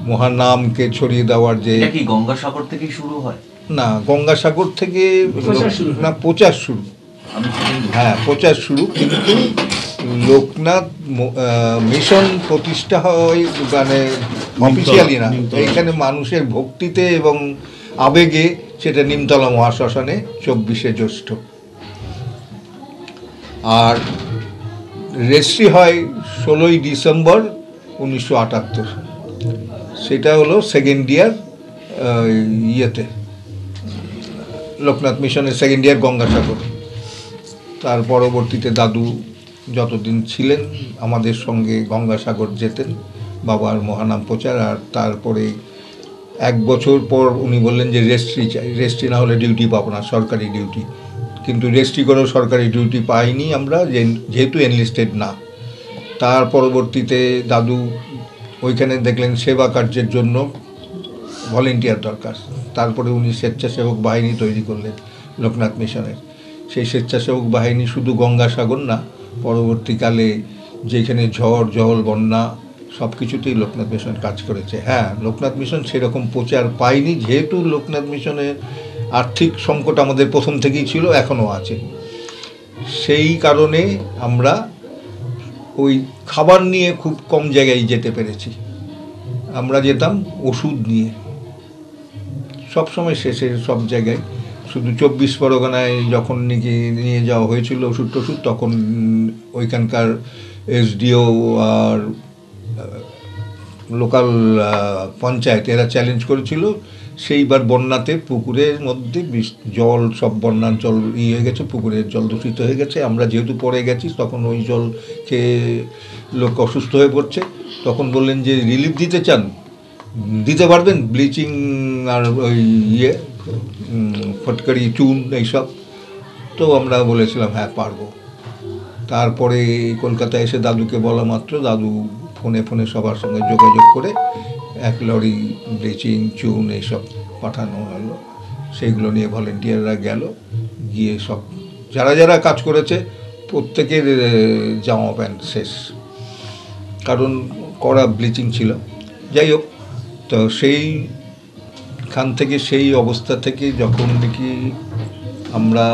মহানামকে ছড়িয়ে দেওয়ার যে, এটা কি গঙ্গাসাগর থেকেই শুরু হয়? না, গঙ্গাসাগর থেকে না, প্রচার শুরু, হ্যাঁ প্রচার শুরু, কিন্তু লোকনাথ মিশন প্রতিষ্ঠা হয় মানে অফিসিয়ালি না, এইখানে মানুষের ভক্তিতে এবং আবেগে সেটা নিমতলা মহাশ্মশানে 24শে জ্যৈষ্ঠ। আর রেজিস্ট্রি হয় 16ই ডিসেম্বর 1978। সেটা হলো সেকেন্ড ইয়ার ইয়েতে, লোকনাথ মিশনের সেকেন্ড ইয়ার গঙ্গাসাগর। তার পরবর্তীতে দাদু যতদিন ছিলেন আমাদের সঙ্গে গঙ্গাসাগর যেতেন বাবার মহানাম প্রচার। আর তারপরে 1 বছর পর উনি বললেন যে রেজিস্ট্রি চাই, রেজিস্ট্রি না হলে ডিউটি পাবো না, সরকারি ডিউটি। কিন্তু রেজিস্ট্রি করেও সরকারি ডিউটি পাইনি আমরা, যেহেতু এনলিস্টেড না। তার পরবর্তীতে দাদু ওইখানে দেখলেন সেবা কার্যের জন্য ভলেন্টিয়ার দরকার। তারপরে উনি স্বেচ্ছাসেবক বাহিনী তৈরি করলেন লোকনাথ মিশনের। সেই স্বেচ্ছাসেবক বাহিনী শুধু গঙ্গাসাগর না, পরবর্তীকালে যেখানে ঝড় জল বন্যা সব কিছুতেই লোকনাথ মিশন কাজ করেছে। হ্যাঁ, লোকনাথ মিশন সেরকম প্রচার পায়নি, যেহেতু লোকনাথ মিশনের আর্থিক সংকট আমাদের প্রথম থেকেই ছিল, এখনও আছে। সেই কারণে আমরা ওই খাবার নিয়ে খুব কম জায়গায় যেতে পেরেছি। আমরা যেতাম ওষুধ নিয়ে সবসময়, শেষে সব জায়গায়। শুধু 24 পরগনায় যখন নাকি নিয়ে যাওয়া হয়েছিল ওষুধ টষুধ, তখন ওইখানকার এসডিও আর লোকাল পঞ্চায়েত এরা চ্যালেঞ্জ করেছিল। সেইবার বন্যাতে পুকুরের মধ্যে জল, সব বন্যার জল হয়ে গেছে, পুকুরের জল দূষিত হয়ে গেছে। আমরা যেহেতু পড়ে গেছি, তখন ওই জল খেয়ে লোক অসুস্থ হয়ে পড়ছে। তখন বললেন যে রিলিফ দিতে চান, দিতে পারবেন, ব্লিচিং আর ওই ফটকারি চুন এইসব। তো আমরা বলেছিলাম হ্যাঁ পারবো। তারপরে কলকাতায় এসে দাদুকে বলা মাত্র দাদু ফোনে ফোনে সবার সঙ্গে যোগাযোগ করে 1 লরি ব্লিচিং চুন এইসব পাঠানো হলো। সেইগুলো নিয়ে ভলেন্টিয়াররা গেল, গিয়ে সব যারা যারা কাজ করেছে প্রত্যেকের জামা প্যান্ট শেষ, কারণ কড়া ব্লিচিং ছিল। যাই হোক, তো সেইখান থেকে, সেই অবস্থা থেকে যখন নাকি আমরা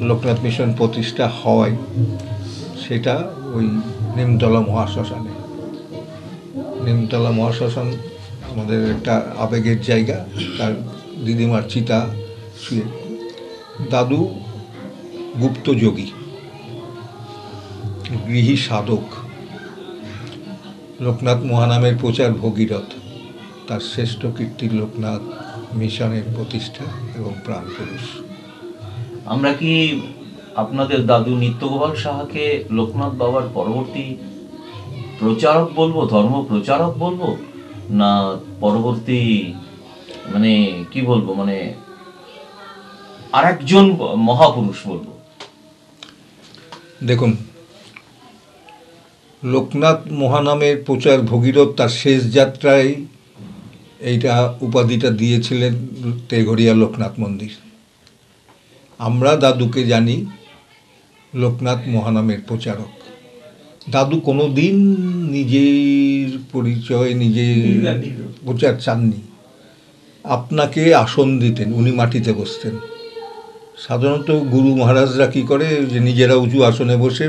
লোকনাথ মিশন প্রতিষ্ঠা হয়, সেটা ওই নিমতলা মহাশ্মশানে। নিমতলা মহাশ্মশান আমাদের একটা আবেগের জায়গা। তার দিদিমার চিতা শুয়ে। দাদু গুপ্ত যোগী, গৃহী সাধক, লোকনাথ মহানামের প্রচার ভগীরথ। তার শ্রেষ্ঠ কীর্তি লোকনাথ মিশনের প্রতিষ্ঠা এবং প্রাণপুরুষ। আমরা কি আপনাদের দাদু নিত্যগোপাল সাহাকে লোকনাথ বাবার পরবর্তী প্রচারক বলবো, ধর্ম প্রচারক বলবো, না পরবর্তী মানে কি বলবো, মানে আরেকজন মহাপুরুষ বলবো? দেখুন, লোকনাথ মহানামের প্রচার ভগীরথ তার শেষ যাত্রায় এইটা উপাধিটা দিয়েছিলেন তেঘরিয়া লোকনাথ মন্দির। আমরা দাদুকে জানি লোকনাথ মহানামের প্রচারক। দাদু কোনো দিন নিজের পরিচয়, নিজের প্রচার চাননি। আপনাকে আসন দিতেন, উনি মাটিতে বসতেন। সাধারণত গুরু মহারাজরা কী করে, যে নিজেরা উঁচু আসনে বসে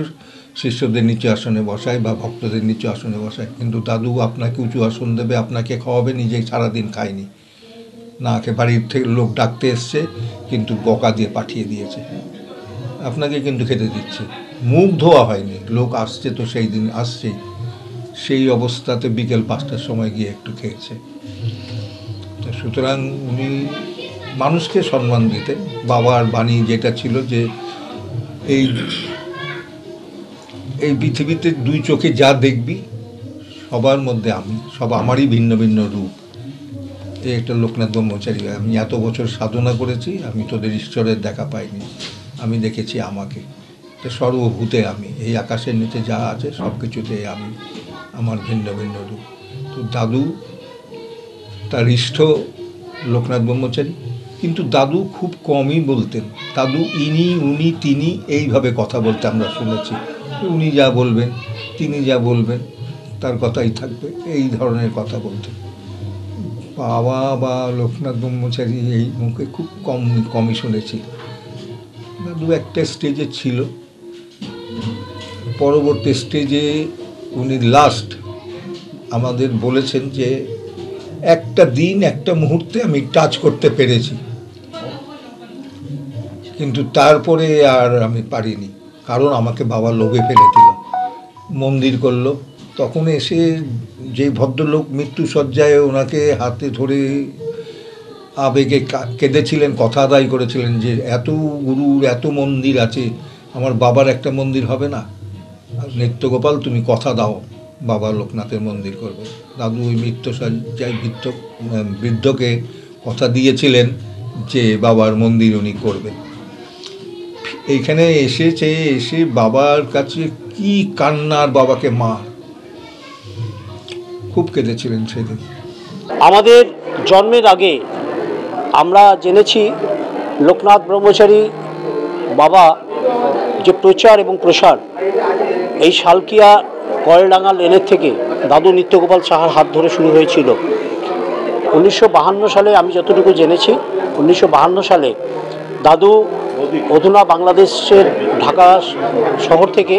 শিষ্যদের নিচু আসনে বসায় বা ভক্তদের নিচু আসনে বসায়। কিন্তু দাদু আপনাকে উঁচু আসন দেবে, আপনাকে খাওয়াবে, নিজে সারাদিন খায়নি, না খেয়ে বাড়ির থেকে লোক ডাকতে এসছে, কিন্তু বকা দিয়ে পাঠিয়ে দিয়েছে। আপনাকে কিন্তু খেতে দিচ্ছে, মুখ ধোয়া হয়নি, লোক আসছে তো সেই দিন আসছেই। সেই অবস্থাতে বিকেল 5টার সময় গিয়ে একটু খেয়েছে। তো সুতরাং উনি মানুষকে সম্মান দিতেন। বাবার বাণী যেটা ছিল যে এই পৃথিবীতে 2 চোখে যা দেখবি সবার মধ্যে আমি, সব আমারই ভিন্ন ভিন্ন রূপ। এই একটা লোকনাথ ব্রহ্মচারী, আমি এত বছর সাধনা করেছি, আমি তোদের ঈশ্বরের দেখা পাইনি, আমি দেখেছি আমাকে। তো সর্বভূতে আমি, এই আকাশের নিচে যা আছে সব কিছুতে আমি, আমার ভিন্ন ভিন্ন রূপ। তো দাদু তার ইষ্ট লোকনাথ ব্রহ্মচারী। কিন্তু দাদু খুব কমই বলতেন। দাদু ইনি উনি তিনি এইভাবে কথা বলতে আমরা শুনেছি। উনি যা বলবেন, তিনি যা বলবেন, তার কথাই থাকবে, এই ধরনের কথা বলতেন। বাবা বা লোকনাথ ব্রহ্মচারী এই মুখে খুব কমই শুনেছি। দাদু একটা স্টেজে ছিল, পরবর্তী স্টেজে উনি লাস্ট আমাদের বলেছেন যে একটা দিন একটা মুহূর্তে আমি টাচ করতে পেরেছি, কিন্তু তারপরে আর আমি পারিনি, কারণ আমাকে বাবা লোভে ফেলে দিল, মন্দির করলো। তখন এসে যে ভদ্রলোক মৃত্যুশয্যায় ওনাকে হাতে ধরে আবেগে কেঁদেছিলেন, কথা আদায় করেছিলেন যে এত গুরুর এত মন্দির আছে, আমার বাবার একটা মন্দির হবে না? নিত্যগোপাল তুমি কথা দাও বাবা লোকনাথের মন্দির করবে। দাদু ওই মৃত্যুশয্যায় বৃদ্ধকে কথা দিয়েছিলেন যে বাবার মন্দির উনি করবেন। এইখানে এসে বাবার কাছে কি কান্নার, বাবাকে মার, খুব কেঁদেছিলেন সেদিন। আমাদের জন্মের আগে আমরা জেনেছি লোকনাথ ব্রহ্মচারী বাবা যে প্রচার এবং প্রসার এই শালকিয়া কয়লাডাঙ্গা লেনের থেকে দাদু নিত্যগোপাল সাহার হাত ধরে শুরু হয়েছিল। 1952 সালে আমি যতটুকু জেনেছি, 1952 সালে দাদু অধুনা বাংলাদেশের ঢাকা শহর থেকে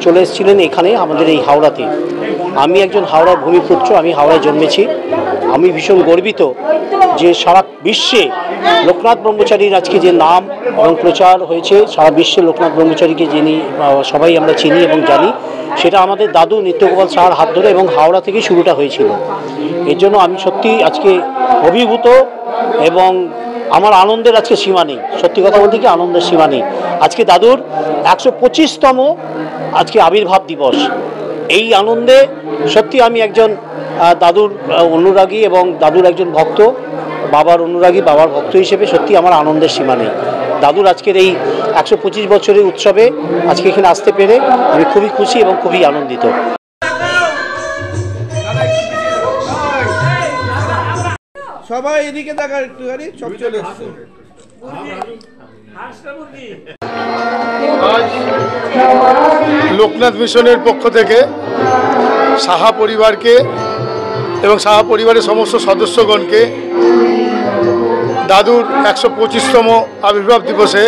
চলে এসেছিলেন এখানে আমাদের এই হাওড়াতে। আমি একজন হাওড়ার ভূমিপুত্র, আমি হাওড়ায় জন্মেছি। আমি ভীষণ গর্বিত যে সারা বিশ্বে লোকনাথ ব্রহ্মচারীর আজকে যে নাম এবং প্রচার হয়েছে, সারা বিশ্বে লোকনাথ ব্রহ্মচারীকে যিনি সবাই আমরা চিনি এবং জানি, সেটা আমাদের দাদু নিত্যগোপাল সাহার হাত ধরে এবং হাওড়া থেকেই শুরুটা হয়েছিল। এর জন্য আমি সত্যি আজকে অভিভূত এবং আমার আনন্দের আজকে সীমা নেই। সত্যি কথা বলতে কি আনন্দের সীমা নেই। আজকে দাদুর 125তম আজকে আবির্ভাব দিবস। এই আনন্দে সত্যি আমি একজন দাদুর অনুরাগী এবং দাদুর একজন ভক্ত, বাবার অনুরাগী, বাবার ভক্ত হিসেবে সত্যি আমার আনন্দের সীমা নেই। দাদুর আজকের এই 125 বছরের উৎসবে আজকে এখানে আসতে পেরে আমি খুবই খুশি এবং খুবই আনন্দিত। সবাই এদিকে তাকান একটুখানি, সব চলে এসছে। আজ লোকনাথ মিশনের পক্ষ থেকে সাহা পরিবারকে এবং সাহা পরিবারের সমস্ত সদস্যগণকে দাদুর 125তম আবির্ভাব দিবসে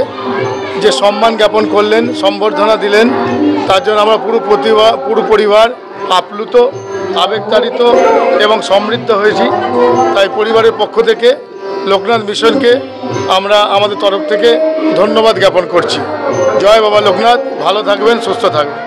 যে সম্মান জ্ঞাপন করলেন, সম্বর্ধনা দিলেন, তার জন্য আমরা পুরো পরিবার আপ্লুত, আবেগতাড়িত এবং সমৃদ্ধ হয়েছি। তাই পরিবারের পক্ষ থেকে লোকনাথ মিশনকে আমরা আমাদের তরফ থেকে ধন্যবাদ জ্ঞাপন করছি। জয় বাবা লোকনাথ, ভালো থাকবেন, সুস্থ থাকবেন।